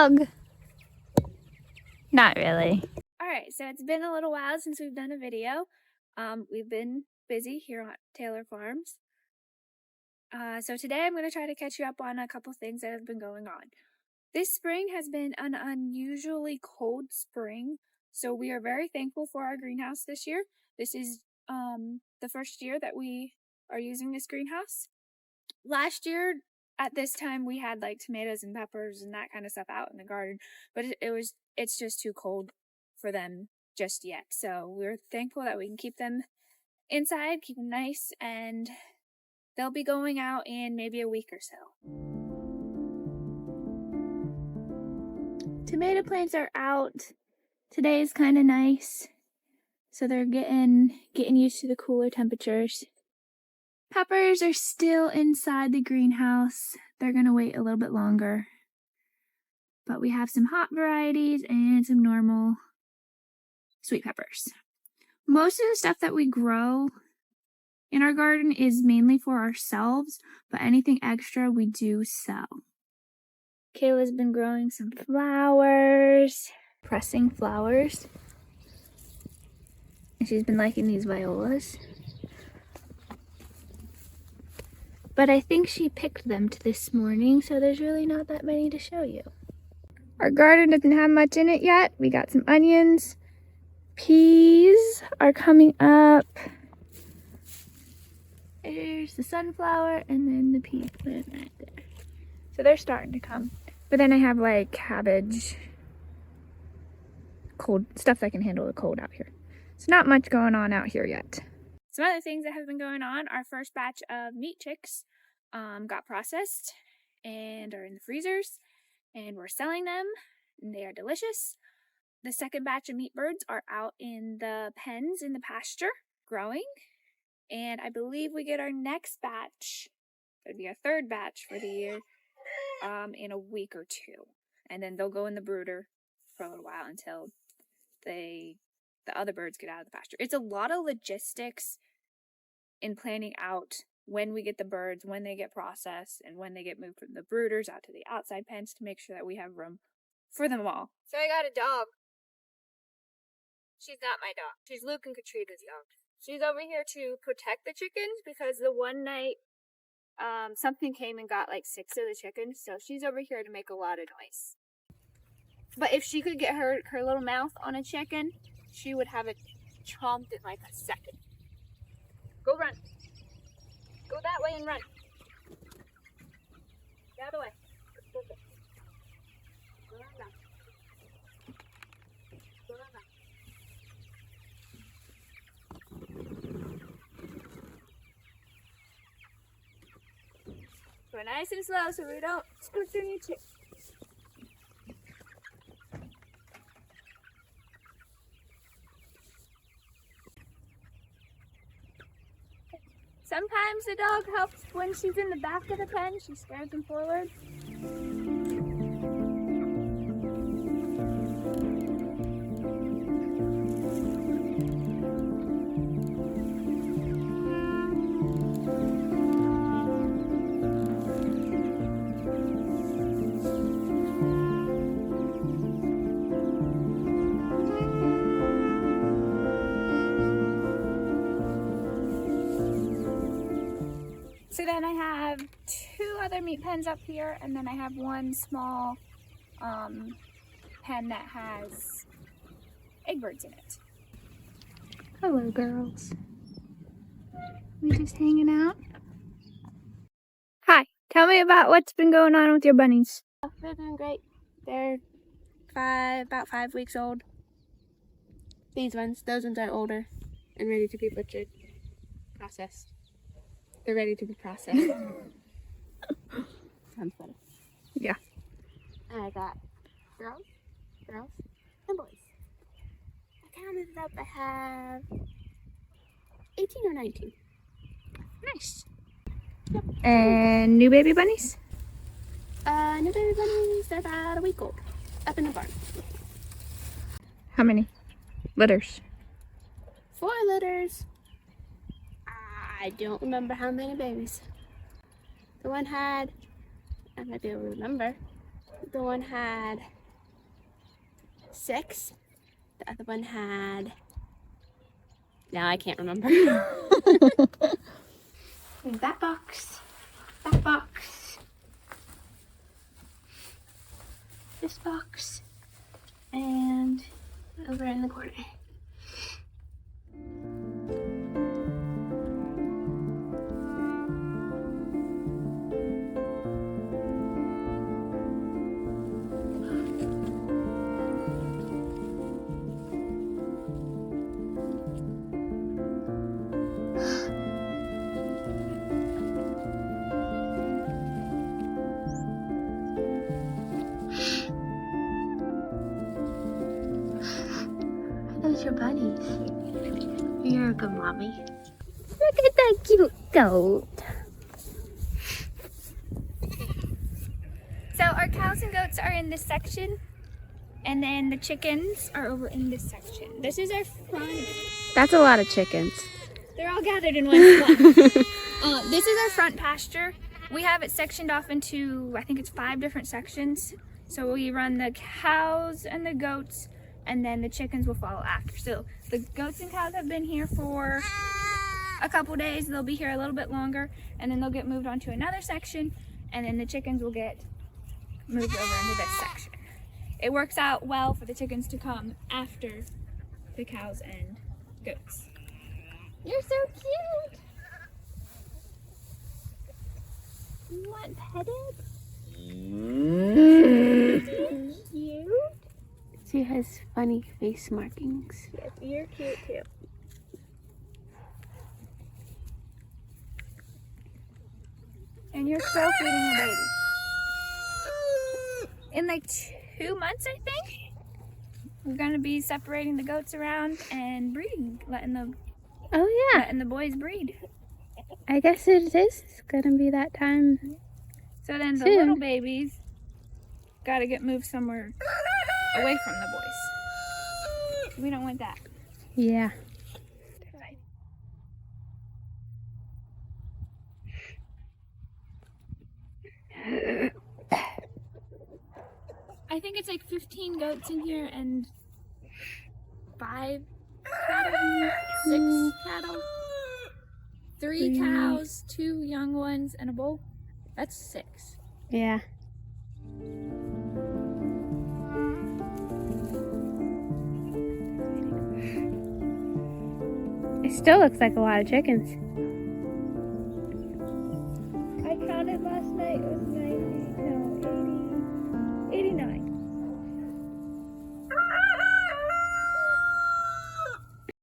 dog. Not really. Alright, so it's been a little while since we've done a video. We've been busy here on Taylor Farms. So today I'm going to try to catch you up on a couple things that have been going on. This spring has been an unusually cold spring, so we are very thankful for our greenhouse this year. This is the first year that we are using this greenhouse. Last year at this time we had like tomatoes and peppers and that kind of stuff out in the garden, but it's just too cold for them just yet. So we're thankful that we can keep them inside, keep them nice, and they'll be going out in maybe a week or so. Tomato plants are out. Today is kind of nice, so they're getting used to the cooler temperatures. Peppers are still inside the greenhouse. They're gonna wait a little bit longer. But we have some hot varieties and some normal sweet peppers. Most of the stuff that we grow in our garden is mainly for ourselves, but anything extra we do sell. Kayla's been growing some flowers, pressing flowers. And she's been liking these violas. But I think she picked them this morning, so there's really not that many to show you. Our garden doesn't have much in it yet. We got some onions. Peas are coming up. There's the sunflower and then the pea plant right there. So they're starting to come. But then I have like cabbage, cold stuff that can handle the cold out here. So not much going on out here yet. Some other things that have been going on, our first batch of meat chicks got processed and are in the freezers, and we're selling them, and they are delicious. The second batch of meat birds are out in the pens in the pasture growing, and I believe we get our next batch, it'll be our third batch for the year, in a week or two, and then they'll go in the brooder for a little while until the other birds get out of the pasture. It's a lot of logistics in planning out when we get the birds, when they get processed, and when they get moved from the brooders out to the outside pens to make sure that we have room for them all. So I got a dog. She's not my dog. She's Luke and Katrina's dog. She's over here to protect the chickens because the one night something came and got like 6 of the chickens, so she's over here to make a lot of noise. But if she could get her little mouth on a chicken, she would have it chomped in like a second. Go run. Go that way and run. The other way. Go run back. Go run back. Go nice and slow so we don't squish any chickens. Sometimes the dog helps when she's in the back of the pen. She scares them forward. So then I have 2 other meat pens up here, and then I have one small pen that has egg birds in it. Hello, girls. We just hanging out? Hi, tell me about what's been going on with your bunnies. They're doing great. They're about 5 weeks old. Those ones are older and ready to be butchered, processed. They're ready to be processed. Sounds funny. Yeah. And I got girls, and boys. I counted it up. I have 18 or 19. Nice. Yep. And new baby bunnies? New baby bunnies, they're about a week old. Up in the barn. How many litters? 4 litters. I don't remember how many babies. The one had, I might be able to remember, The one had 6. The other one had... Now I can't remember. There's that box. That box. This box. And over in the corner. Those are bunnies. You're a good mommy. Look at that cute goat. So our cows and goats are in this section, and then the chickens are over in this section. This is our front. That's a lot of chickens. They're all gathered in one spot. This is our front pasture. We have it sectioned off into, I think it's 5 different sections. So we run the cows and the goats, and then the chickens will follow after. So the goats and cows have been here for a couple days. They'll be here a little bit longer, and then they'll get moved on to another section, and then the chickens will get moved over into this section. It works out well for the chickens to come after the cows and goats. You're so cute. You want petted? Cute. She has funny face markings. Yes, you're cute too. And you're still feeding your baby. In like 2 months, I think, we're gonna be separating the goats around and breeding, letting the boys breed. I guess it is gonna be that time. So then the soon. little babies gotta get moved somewhere away from the boys. We don't want that. Yeah. I think it's like 15 goats in here and 5 cattle, 6 cattle, 3 cows, 2 young ones, and a bull. That's 6. Yeah. It still looks like a lot of chickens.